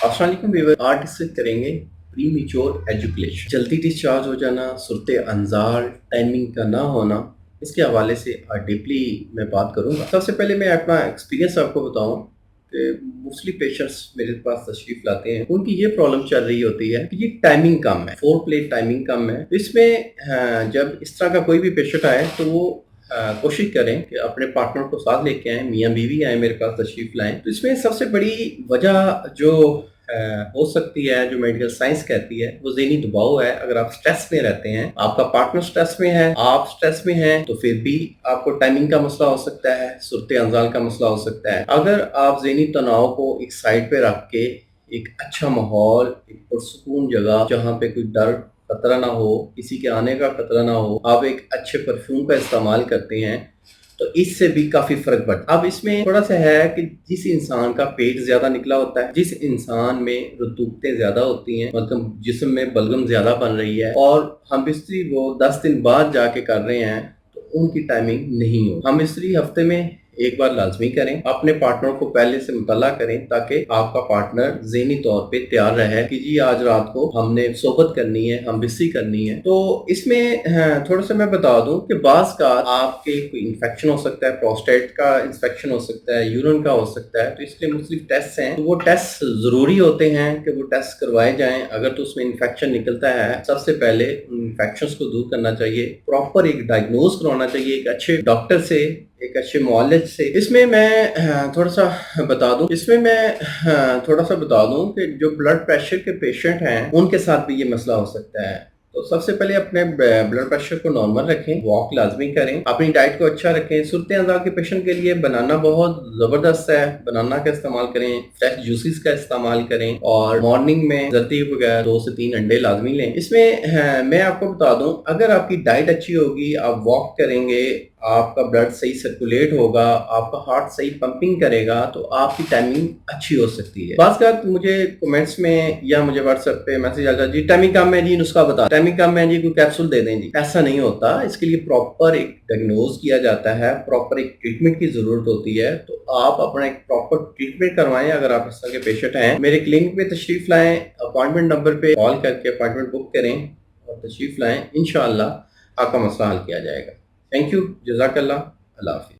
अस्सलाम वालेकुम व्यूअर, आज डिस्कस करेंगे प्री मैच्योर एजुकेशन। जल्दी डिस्चार्ज हो जाना, सूरत अंजार, टाइमिंग का ना होना, इसके हवाले से आज डीपली मैं बात करूंगा। सबसे पहले मैं अपना एक्सपीरियंस आपको बताऊं कि मोस्टली पेशेंट्स मेरे पास तशरीफ लाते हैं, उनकी ये प्रॉब्लम चल रही होती है कि ये टाइमिंग कम है, फोर प्ले टाइमिंग कम है। इसमें जब इस तरह का कोई भी पेशेंट आए तो वो कोशिश करें कि अपने पार्टनर को साथ लेके आए, मियाँ बीवी आए मेरे पास तशरीफ लाएं। तो इसमें सबसे बड़ी वजह जो हो सकती है, जो मेडिकल साइंस कहती है, वो ज़हनी दबाव है। अगर आप स्ट्रेस में रहते हैं, आपका पार्टनर स्ट्रेस में है, आप स्ट्रेस में हैं, तो फिर भी आपको टाइमिंग का मसला हो सकता है, सूरत अंजाल का मसला हो सकता है। अगर आप ज़हनी तनाव को एक साइड पे रख के एक अच्छा माहौल, एक पुरसुकून जगह जहाँ पे कोई डर खतरा ना हो, किसी के आने का खतरा ना हो, आप एक अच्छे परफ्यूम का इस्तेमाल करते हैं, तो इससे भी काफी फर्क पड़ता है। अब इसमें थोड़ा सा है कि जिस इंसान का पेट ज्यादा निकला होता है, जिस इंसान में रतूबतें ज्यादा होती हैं, मतलब जिस्म में बलगम ज्यादा बन रही है, और हम मिस्त्री वो 10 दिन बाद जाके कर रहे हैं, तो उनकी टाइमिंग नहीं हो। हम मिस्त्री हफ्ते में एक बार लाजमी करें, अपने पार्टनर को पहले से मुतला करें ताकि आपका पार्टनर ज़हनी तौर पे तैयार रहे कि जी आज रात को हमने सोबत करनी है, हम बिस्सी करनी है। तो इसमें थोड़ा सा मैं बता दूं कि बाज़ का आपके कोई इन्फेक्शन हो सकता है, प्रोस्टेट का इन्फेक्शन हो सकता है, यूरिन का हो सकता है, तो इसके मुख्तलिफ टेस्ट हैं, तो वो टेस्ट ज़रूरी होते हैं कि वो टेस्ट करवाए जाएं। अगर तो उसमें इन्फेक्शन निकलता है, सबसे पहले उन इन्फेक्शन को दूर करना चाहिए, प्रॉपर एक डायग्नोज करवाना चाहिए एक अच्छे डॉक्टर से, एक अच्छे मुआलिज से। इसमें मैं थोड़ा सा बता दूं, कि जो ब्लड प्रेशर के पेशेंट हैं उनके साथ भी ये मसला हो सकता है। तो सबसे पहले अपने ब्लड प्रेशर को नॉर्मल रखें, वॉक लाजमी करें, अपनी डाइट को अच्छा रखें। सूरत अंजार के पेशेंट के लिए बनाना बहुत ज़बरदस्त है, बनाना का इस्तेमाल करें, फ्रेश जूसेस का इस्तेमाल करें, और मॉर्निंग में जर्तीब वगैरह 2 से 3 अंडे लाजमी लें। इसमें मैं आपको बता दूं, अगर आपकी डाइट अच्छी होगी, आप वॉक करेंगे, आपका ब्लड सही सर्कुलेट होगा, आपका हार्ट सही पंपिंग करेगा, तो आपकी टाइमिंग अच्छी हो सकती है। बात कर मुझे कमेंट्स में या मुझे व्हाट्सएप पे मैसेज आता है, जी टाइमिंग कम है जी, नुस्खा बता, टाइमिंग कम है जी, कोई कैप्सूल दे दें जी। ऐसा नहीं होता, इसके लिए प्रॉपर एक डायग्नोज किया जाता है, प्रॉपर एक ट्रीटमेंट की जरूरत होती है। तो आप अपना एक प्रॉपर ट्रीटमेंट करवाएं। अगर आप इस तरह के पेशेंट हैं, मेरे क्लिनिक पे तशरीफ लाएं, अपॉइंटमेंट नंबर पे कॉल करके अपॉइंटमेंट बुक करें और तशरीफ लाएं। इंशाअल्लाह आपका मसला हल किया जाएगा। थैंक यू, जज़ाकल्लाह, अल्लाह हाफ़िज़।